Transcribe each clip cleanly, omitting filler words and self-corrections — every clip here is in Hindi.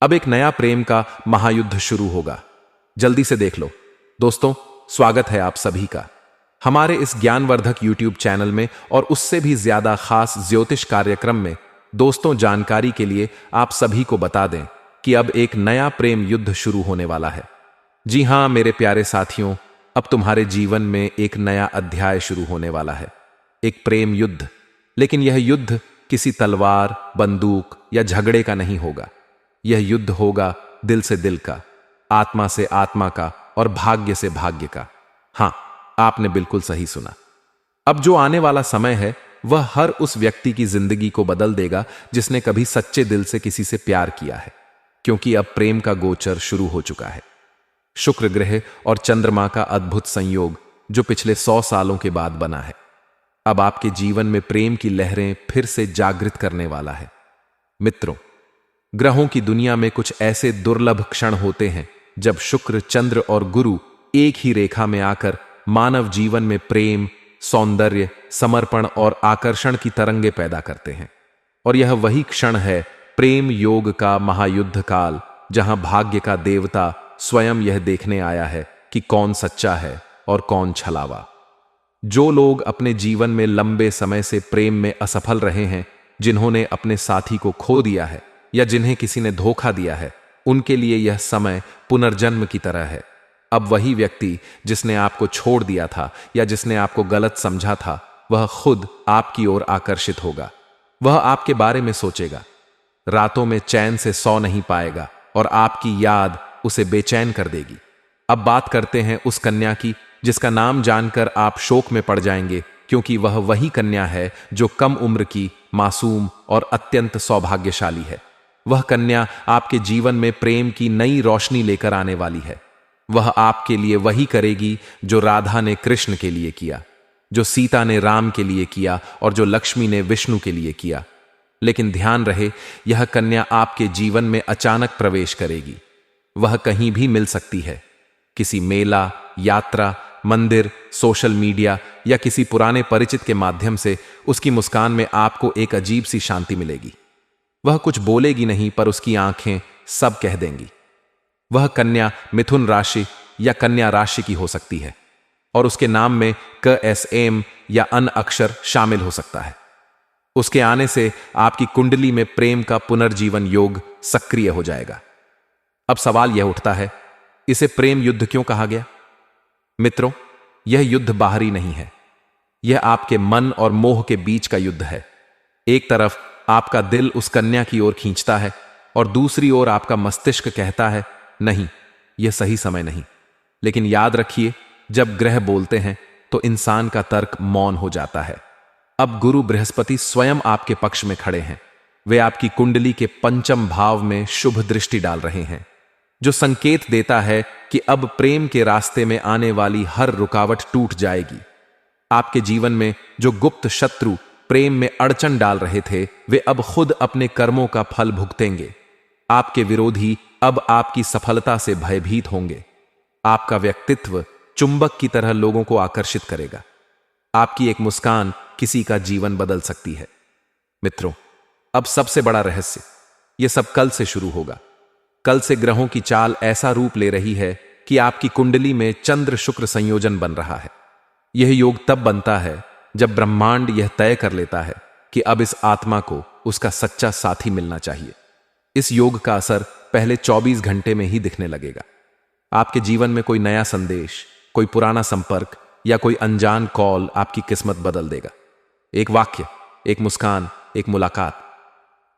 अब एक नया प्रेम का महायुद्ध शुरू होगा। जल्दी से देख लो। दोस्तों, स्वागत है आप सभी का हमारे इस ज्ञानवर्धक यूट्यूब चैनल में और उससे भी ज्यादा खास ज्योतिष कार्यक्रम में। दोस्तों, जानकारी के लिए आप सभी को बता दें कि अब एक नया प्रेम युद्ध शुरू होने वाला है। जी हां मेरे प्यारे साथियों, अब तुम्हारे जीवन में एक नया अध्याय शुरू होने वाला है, एक प्रेम युद्ध। लेकिन यह युद्ध किसी तलवार, बंदूक या झगड़े का नहीं होगा। यह युद्ध होगा दिल से दिल का, आत्मा से आत्मा का और भाग्य से भाग्य का। हां, आपने बिल्कुल सही सुना। अब जो आने वाला समय है वह हर उस व्यक्ति की जिंदगी को बदल देगा जिसने कभी सच्चे दिल से किसी से प्यार किया है, क्योंकि अब प्रेम का गोचर शुरू हो चुका है। शुक्र ग्रह और चंद्रमा का अद्भुत संयोग जो पिछले 100 सालों के बाद बना है, अब आपके जीवन में प्रेम की लहरें फिर से जागृत करने वाला है। मित्रों, ग्रहों की दुनिया में कुछ ऐसे दुर्लभ क्षण होते हैं जब शुक्र, चंद्र और गुरु एक ही रेखा में आकर मानव जीवन में प्रेम, सौंदर्य, समर्पण और आकर्षण की तरंगे पैदा करते हैं। और यह वही क्षण है प्रेम योग का महायुद्ध काल, जहां भाग्य का देवता स्वयं यह देखने आया है कि कौन सच्चा है और कौन छलावा। जो लोग अपने जीवन में लंबे समय से प्रेम में असफल रहे हैं, जिन्होंने अपने साथी को खो दिया है या जिन्हें किसी ने धोखा दिया है, उनके लिए यह समय पुनर्जन्म की तरह है। अब वही व्यक्ति जिसने आपको छोड़ दिया था या जिसने आपको गलत समझा था, वह खुद आपकी ओर आकर्षित होगा। वह आपके बारे में सोचेगा, रातों में चैन से सो नहीं पाएगा और आपकी याद उसे बेचैन कर देगी। अब बात करते हैं उस कन्या की जिसका नाम जानकर आप शोक में पड़ जाएंगे, क्योंकि वह वही कन्या है जो कम उम्र की, मासूम और अत्यंत सौभाग्यशाली है। वह कन्या आपके जीवन में प्रेम की नई रोशनी लेकर आने वाली है। वह आपके लिए वही करेगी जो राधा ने कृष्ण के लिए किया, जो सीता ने राम के लिए किया और जो लक्ष्मी ने विष्णु के लिए किया। लेकिन ध्यान रहे, यह कन्या आपके जीवन में अचानक प्रवेश करेगी। वह कहीं भी मिल सकती है, किसी मेला, यात्रा, मंदिर, सोशल मीडिया या किसी पुराने परिचित के माध्यम से उसकी मुस्कान में आपको एक अजीब सी शांति मिलेगी। वह कुछ बोलेगी नहीं, पर उसकी आंखें सब कह देंगी। वह कन्या मिथुन राशि या कन्या राशि की हो सकती है और उसके नाम में KSM या अन अक्षर शामिल हो सकता है। उसके आने से आपकी कुंडली में प्रेम का पुनर्जीवन योग सक्रिय हो जाएगा। अब सवाल यह उठता है, इसे प्रेम युद्ध क्यों कहा गया? मित्रों, यह युद्ध बाहरी नहीं है, यह आपके मन और मोह के बीच का युद्ध है। एक तरफ आपका दिल उस कन्या की ओर खींचता है और दूसरी ओर आपका मस्तिष्क कहता है, नहीं, यह सही समय नहीं। लेकिन याद रखिए, जब ग्रह बोलते हैं तो इंसान का तर्क मौन हो जाता है। अब गुरु बृहस्पति स्वयं आपके पक्ष में खड़े हैं। वे आपकी कुंडली के पंचम भाव में शुभ दृष्टि डाल रहे हैं, जो संकेत देता है कि अब प्रेम के रास्ते में आने वाली हर रुकावट टूट जाएगी। आपके जीवन में जो गुप्त शत्रु प्रेम में अड़चन डाल रहे थे, वे अब खुद अपने कर्मों का फल भुगतेंगे। आपके विरोधी अब आपकी सफलता से भयभीत होंगे। आपका व्यक्तित्व चुंबक की तरह लोगों को आकर्षित करेगा। आपकी एक मुस्कान किसी का जीवन बदल सकती है। मित्रों, अब सबसे बड़ा रहस्य, यह सब कल से शुरू होगा। कल से ग्रहों की चाल ऐसा रूप ले रही है कि आपकी कुंडली में चंद्र शुक्र संयोजन बन रहा है। यह योग तब बनता है जब ब्रह्मांड यह तय कर लेता है कि अब इस आत्मा को उसका सच्चा साथी मिलना चाहिए। इस योग का असर पहले 24 घंटे में ही दिखने लगेगा। आपके जीवन में कोई नया संदेश, कोई पुराना संपर्क या कोई अनजान कॉल आपकी किस्मत बदल देगा। एक वाक्य, एक मुस्कान, एक मुलाकात,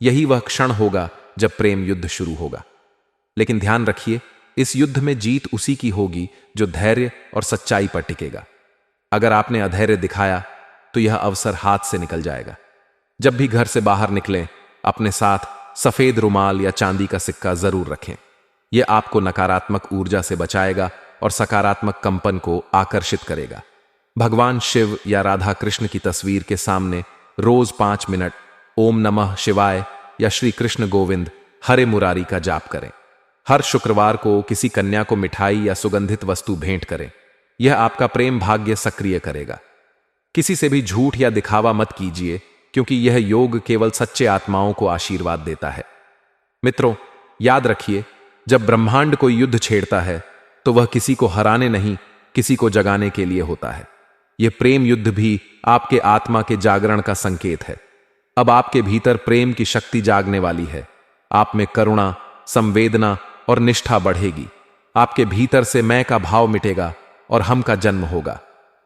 यही वह क्षण होगा जब प्रेम युद्ध शुरू होगा। लेकिन ध्यान रखिए, इस युद्ध में जीत उसी की होगी जो धैर्य और सच्चाई पर टिकेगा। अगर आपने अधैर्य दिखाया तो यह अवसर हाथ से निकल जाएगा। जब भी घर से बाहर निकलें, अपने साथ सफेद रुमाल या चांदी का सिक्का जरूर रखें। यह आपको नकारात्मक ऊर्जा से बचाएगा और सकारात्मक कंपन को आकर्षित करेगा। भगवान शिव या राधा कृष्ण की तस्वीर के सामने रोज 5 मिनट ओम नमः शिवाय या श्री कृष्ण गोविंद हरे मुरारी का जाप करें। हर शुक्रवार को किसी कन्या को मिठाई या सुगंधित वस्तु भेंट करें। यह आपका प्रेम भाग्य सक्रिय करेगा। किसी से भी झूठ या दिखावा मत कीजिए, क्योंकि यह योग केवल सच्चे आत्माओं को आशीर्वाद देता है। मित्रों, याद रखिए, जब ब्रह्मांड कोई युद्ध छेड़ता है तो वह किसी को हराने नहीं, किसी को जगाने के लिए होता है। यह प्रेम युद्ध भी आपके आत्मा के जागरण का संकेत है। अब आपके भीतर प्रेम की शक्ति जागने वाली है। आप में करुणा, संवेदना और निष्ठा बढ़ेगी। आपके भीतर से मैं का भाव मिटेगा और हम का जन्म होगा।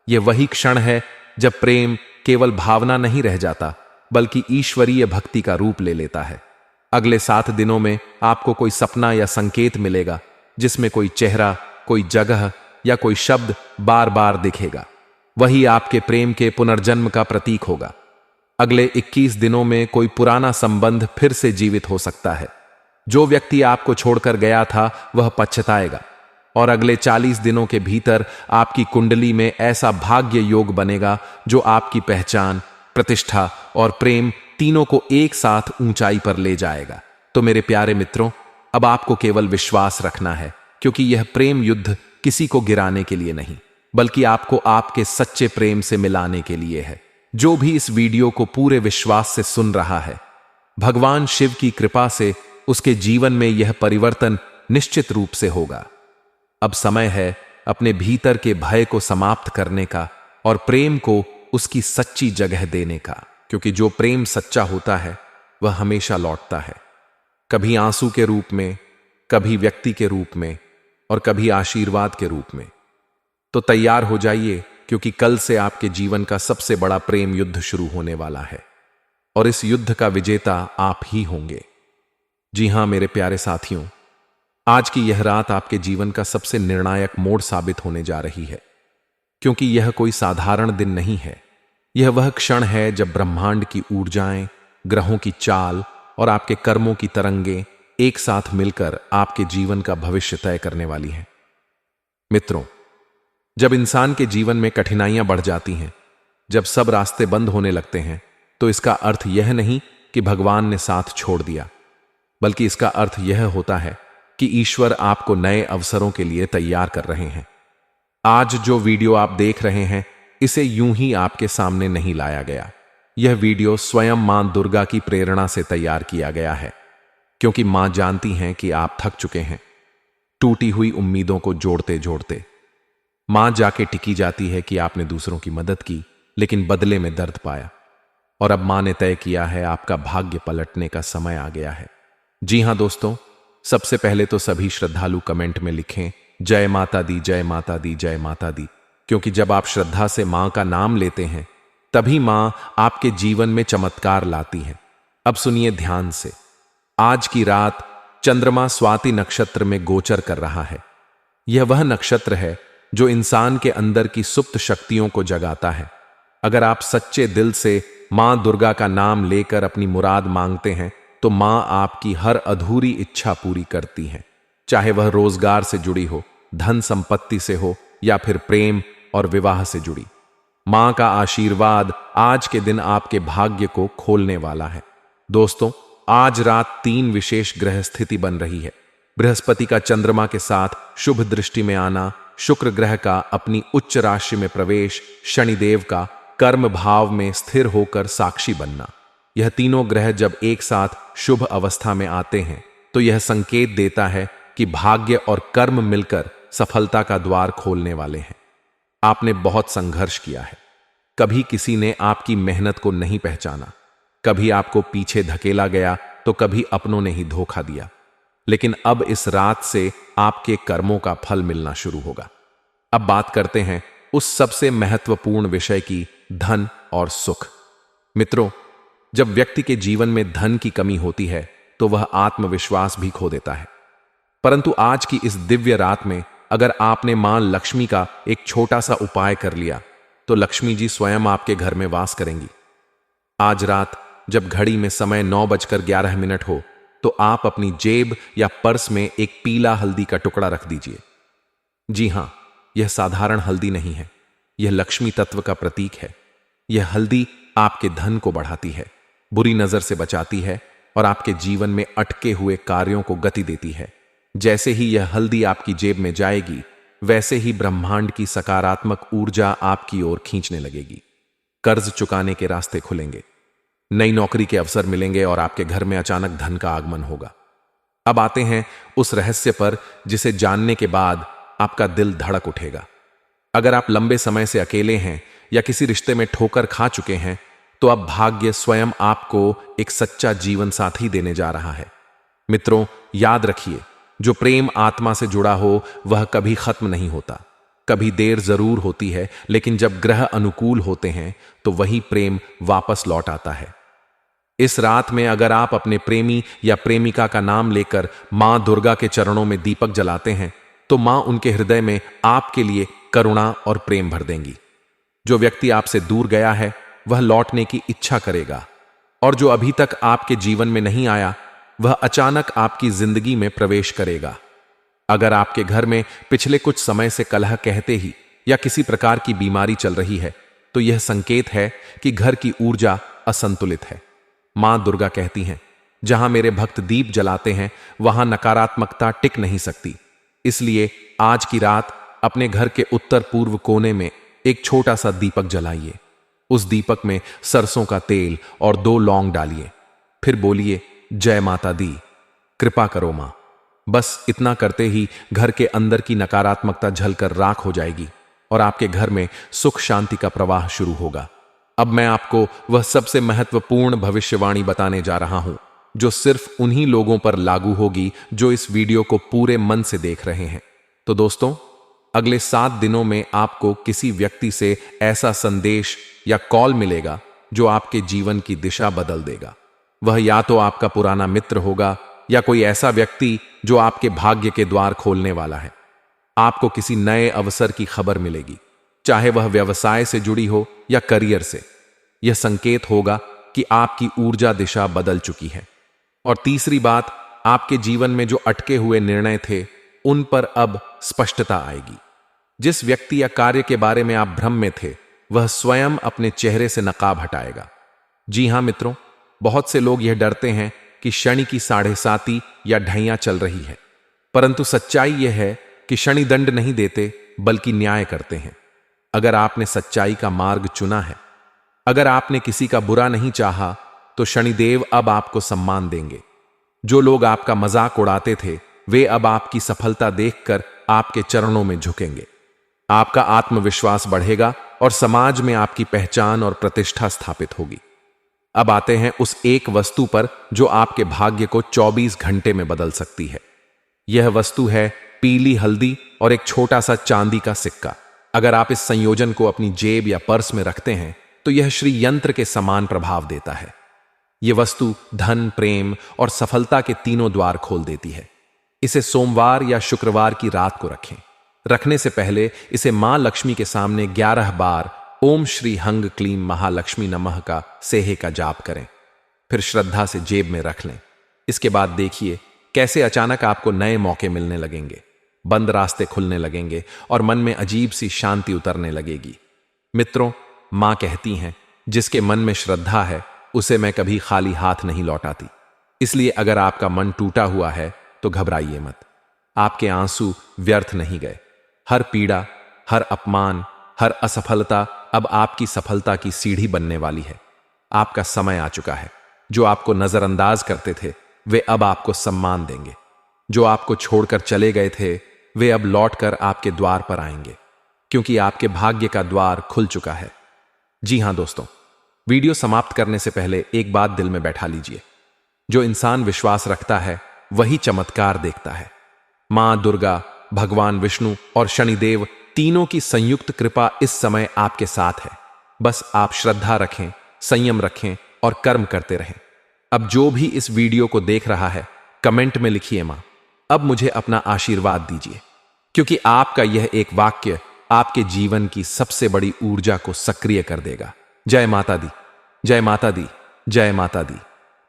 यह वही क्षण है जब प्रेम केवल भावना नहीं रह जाता, बल्कि ईश्वरीय भक्ति का रूप ले लेता है। अगले 7 दिनों में आपको कोई सपना या संकेत मिलेगा जिसमें कोई चेहरा, कोई जगह या कोई शब्द बार बार दिखेगा। वही आपके प्रेम के पुनर्जन्म का प्रतीक होगा। अगले 21 दिनों में कोई पुराना संबंध फिर से जीवित हो सकता है। जो व्यक्ति आपको छोड़कर गया था वह पछताएगा। और अगले 40 दिनों के भीतर आपकी कुंडली में ऐसा भाग्य योग बनेगा जो आपकी पहचान, प्रतिष्ठा और प्रेम तीनों को एक साथ ऊंचाई पर ले जाएगा। तो मेरे प्यारे मित्रों, अब आपको केवल विश्वास रखना है, क्योंकि यह प्रेम युद्ध किसी को गिराने के लिए नहीं, बल्कि आपको आपके सच्चे प्रेम से मिलाने के लिए है। जो भी इस वीडियो को पूरे विश्वास से सुन रहा है, भगवान शिव की कृपा से उसके जीवन में यह परिवर्तन निश्चित रूप से होगा। अब समय है अपने भीतर के भय को समाप्त करने का और प्रेम को उसकी सच्ची जगह देने का, क्योंकि जो प्रेम सच्चा होता है वह हमेशा लौटता है, कभी आंसू के रूप में, कभी व्यक्ति के रूप में और कभी आशीर्वाद के रूप में। तो तैयार हो जाइए, क्योंकि कल से आपके जीवन का सबसे बड़ा प्रेम युद्ध शुरू होने वाला है और इस युद्ध का विजेता आप ही होंगे। जी हां मेरे प्यारे साथियों, आज की यह रात आपके जीवन का सबसे निर्णायक मोड़ साबित होने जा रही है, क्योंकि यह कोई साधारण दिन नहीं है। यह वह क्षण है जब ब्रह्मांड की ऊर्जाएं, ग्रहों की चाल और आपके कर्मों की तरंगें एक साथ मिलकर आपके जीवन का भविष्य तय करने वाली हैं। मित्रों, जब इंसान के जीवन में कठिनाइयां बढ़ जाती हैं, जब सब रास्ते बंद होने लगते हैं, तो इसका अर्थ यह नहीं कि भगवान ने साथ छोड़ दिया, बल्कि इसका अर्थ यह होता है कि ईश्वर आपको नए अवसरों के लिए तैयार कर रहे हैं। आज जो वीडियो आप देख रहे हैं, इसे यूं ही आपके सामने नहीं लाया गया। यह वीडियो स्वयं मां दुर्गा की प्रेरणा से तैयार किया गया है, क्योंकि मां जानती हैं कि आप थक चुके हैं, टूटी हुई उम्मीदों को जोड़ते जोड़ते। मां जाके टिकी जाती है कि आपने दूसरों की मदद की, लेकिन बदले में दर्द पाया। और अब मां ने तय किया है आपका भाग्य पलटने का समय आ गया है। जी हां दोस्तों, सबसे पहले तो सभी श्रद्धालु कमेंट में लिखें जय माता दी, जय माता दी, जय माता दी, क्योंकि जब आप श्रद्धा से मां का नाम लेते हैं, तभी मां आपके जीवन में चमत्कार लाती है। अब सुनिए ध्यान से। आज की रात चंद्रमा स्वाति नक्षत्र में गोचर कर रहा है। यह वह नक्षत्र है जो इंसान के अंदर की सुप्त शक्तियों को जगाता है। अगर आप सच्चे दिल से मां दुर्गा का नाम लेकर अपनी मुराद मांगते हैं, तो मां आपकी हर अधूरी इच्छा पूरी करती हैं, चाहे वह रोजगार से जुड़ी हो, धन संपत्ति से हो या फिर प्रेम और विवाह से जुड़ी। मां का आशीर्वाद आज के दिन आपके भाग्य को खोलने वाला है। दोस्तों, आज रात 3 विशेष ग्रह स्थिति बन रही है। बृहस्पति का चंद्रमा के साथ शुभ दृष्टि में आना, शुक्र ग्रह का अपनी उच्च राशि में प्रवेश, शनिदेव का कर्म भाव में स्थिर होकर साक्षी बनना। यह तीनों ग्रह जब एक साथ शुभ अवस्था में आते हैं, तो यह संकेत देता है कि भाग्य और कर्म मिलकर सफलता का द्वार खोलने वाले हैं। आपने बहुत संघर्ष किया है। कभी किसी ने आपकी मेहनत को नहीं पहचाना, कभी आपको पीछे धकेला गया, तो कभी अपनों ने ही धोखा दिया। लेकिन अब इस रात से आपके कर्मों का फल मिलना शुरू होगा। अब बात करते हैं उस सबसे महत्वपूर्ण विषय की, धन और सुख। मित्रों, जब व्यक्ति के जीवन में धन की कमी होती है, तो वह आत्मविश्वास भी खो देता है। परंतु आज की इस दिव्य रात में अगर आपने मां लक्ष्मी का एक छोटा सा उपाय कर लिया, तो लक्ष्मी जी स्वयं आपके घर में वास करेंगी। आज रात जब घड़ी में समय 9:11 हो, तो आप अपनी जेब या पर्स में एक पीला हल्दी का टुकड़ा रख दीजिए। जी हां, यह साधारण हल्दी नहीं है, यह लक्ष्मी तत्व का प्रतीक है। यह हल्दी आपके धन को बढ़ाती है, बुरी नजर से बचाती है और आपके जीवन में अटके हुए कार्यों को गति देती है। जैसे ही यह हल्दी आपकी जेब में जाएगी, वैसे ही ब्रह्मांड की सकारात्मक ऊर्जा आपकी ओर खींचने लगेगी। कर्ज चुकाने के रास्ते खुलेंगे, नई नौकरी के अवसर मिलेंगे और आपके घर में अचानक धन का आगमन होगा। अब आते हैं उस रहस्य पर जिसे जानने के बाद आपका दिल धड़क उठेगा। अगर आप लंबे समय से अकेले हैं या किसी रिश्ते में ठोकर खा चुके हैं, तो अब भाग्य स्वयं आपको एक सच्चा जीवन साथी देने जा रहा है। मित्रों, याद रखिए, जो प्रेम आत्मा से जुड़ा हो वह कभी खत्म नहीं होता। कभी देर जरूर होती है, लेकिन जब ग्रह अनुकूल होते हैं तो वही प्रेम वापस लौट आता है। इस रात में अगर आप अपने प्रेमी या प्रेमिका का नाम लेकर मां दुर्गा के चरणों में दीपक जलाते हैं, तो मां उनके हृदय में आपके लिए करुणा और प्रेम भर देंगी। जो व्यक्ति आपसे दूर गया है वह लौटने की इच्छा करेगा, और जो अभी तक आपके जीवन में नहीं आया वह अचानक आपकी जिंदगी में प्रवेश करेगा। अगर आपके घर में पिछले कुछ समय से कलह कहते ही या किसी प्रकार की बीमारी चल रही है, तो यह संकेत है कि घर की ऊर्जा असंतुलित है। मां दुर्गा कहती हैं, जहां मेरे भक्त दीप जलाते हैं वहां नकारात्मकता टिक नहीं सकती। इसलिए आज की रात अपने घर के उत्तर पूर्व कोने में एक छोटा सा दीपक जलाइए। उस दीपक में सरसों का तेल और 2 लौंग डालिए। फिर बोलिए, जय माता दी, कृपा करो मां। बस इतना करते ही घर के अंदर की नकारात्मकता झलकर राख हो जाएगी और आपके घर में सुख शांति का प्रवाह शुरू होगा। अब मैं आपको वह सबसे महत्वपूर्ण भविष्यवाणी बताने जा रहा हूं, जो सिर्फ उन्हीं लोगों पर लागू होगी जो इस वीडियो को पूरे मन से देख रहे हैं। तो दोस्तों, अगले 7 दिनों में आपको किसी व्यक्ति से ऐसा संदेश या कॉल मिलेगा जो आपके जीवन की दिशा बदल देगा। वह या तो आपका पुराना मित्र होगा या कोई ऐसा व्यक्ति जो आपके भाग्य के द्वार खोलने वाला है। आपको किसी नए अवसर की खबर मिलेगी, चाहे वह व्यवसाय से जुड़ी हो या करियर से। यह संकेत होगा कि आपकी ऊर्जा दिशा बदल चुकी है। और तीसरी बात, आपके जीवन में जो अटके हुए निर्णय थे उन पर अब स्पष्टता आएगी। जिस व्यक्ति या कार्य के बारे में आप भ्रम में थे वह स्वयं अपने चेहरे से नकाब हटाएगा। जी हां मित्रों, बहुत से लोग यह डरते हैं कि शनि की 7.5 या ढैया चल रही है, परंतु सच्चाई यह है कि शनि दंड नहीं देते बल्कि न्याय करते हैं। अगर आपने सच्चाई का मार्ग चुना है, अगर आपने किसी का बुरा नहीं चाहा, तो शनिदेव अब आपको सम्मान देंगे। जो लोग आपका मजाक उड़ाते थे वे अब आपकी सफलता देखकर आपके चरणों में झुकेंगे। आपका आत्मविश्वास बढ़ेगा और समाज में आपकी पहचान और प्रतिष्ठा स्थापित होगी। अब आते हैं उस एक वस्तु पर जो आपके भाग्य को 24 घंटे में बदल सकती है। यह वस्तु है पीली हल्दी और एक छोटा सा चांदी का सिक्का। अगर आप इस संयोजन को अपनी जेब या पर्स में रखते हैं तो यह श्री यंत्र के समान प्रभाव देता है। यह वस्तु धन, प्रेम और सफलता के तीनों द्वार खोल देती है। इसे सोमवार या शुक्रवार की रात को रखें। रखने से पहले इसे मां लक्ष्मी के सामने 11 बार ओम श्री हंग क्लीम महालक्ष्मी नमः का सेहे का जाप करें। फिर श्रद्धा से जेब में रख लें। इसके बाद देखिए कैसे अचानक आपको नए मौके मिलने लगेंगे, बंद रास्ते खुलने लगेंगे और मन में अजीब सी शांति उतरने लगेगी। मित्रों, मां कहती हैं, जिसके मन में श्रद्धा है उसे मैं कभी खाली हाथ नहीं लौटाती। इसलिए अगर आपका मन टूटा हुआ है तो घबराइए मत। आपके आंसू व्यर्थ नहीं गए। हर पीड़ा, हर अपमान, हर असफलता अब आपकी सफलता की सीढ़ी बनने वाली है। आपका समय आ चुका है। जो आपको नजरअंदाज करते थे वे अब आपको सम्मान देंगे। जो आपको छोड़कर चले गए थे वे अब लौटकर आपके द्वार पर आएंगे, क्योंकि आपके भाग्य का द्वार खुल चुका है। जी हां दोस्तों, वीडियो समाप्त करने से पहले एक बात दिल में बैठा लीजिए। जो इंसान विश्वास रखता है वही चमत्कार देखता है। मां दुर्गा, भगवान विष्णु और शनिदेव तीनों की संयुक्त कृपा इस समय आपके साथ है। बस आप श्रद्धा रखें, संयम रखें और कर्म करते रहें। अब जो भी इस वीडियो को देख रहा है कमेंट में लिखिए, मां अब मुझे अपना आशीर्वाद दीजिए, क्योंकि आपका यह एक वाक्य आपके जीवन की सबसे बड़ी ऊर्जा को सक्रिय कर देगा। जय माता दी, जय माता दी, जय माता दी।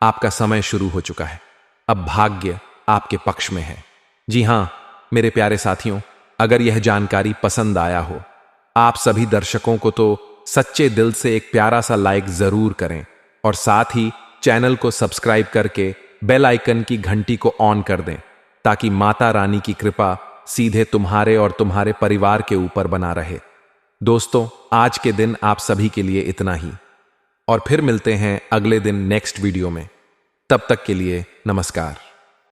आपका समय शुरू हो चुका है। अब भाग्य आपके पक्ष में है। जी हां मेरे प्यारे साथियों, अगर यह जानकारी पसंद आया हो, आप सभी दर्शकों को तो सच्चे दिल से एक प्यारा सा लाइक जरूर करें और साथ ही चैनल को सब्सक्राइब करके बेल आइकन की घंटी को ऑन कर दें, ताकि माता रानी की कृपा सीधे तुम्हारे और तुम्हारे परिवार के ऊपर बना रहे। दोस्तों, आज के दिन आप सभी के लिए इतना ही, और फिर मिलते हैं अगले दिन नेक्स्ट वीडियो में। तब तक के लिए नमस्कार।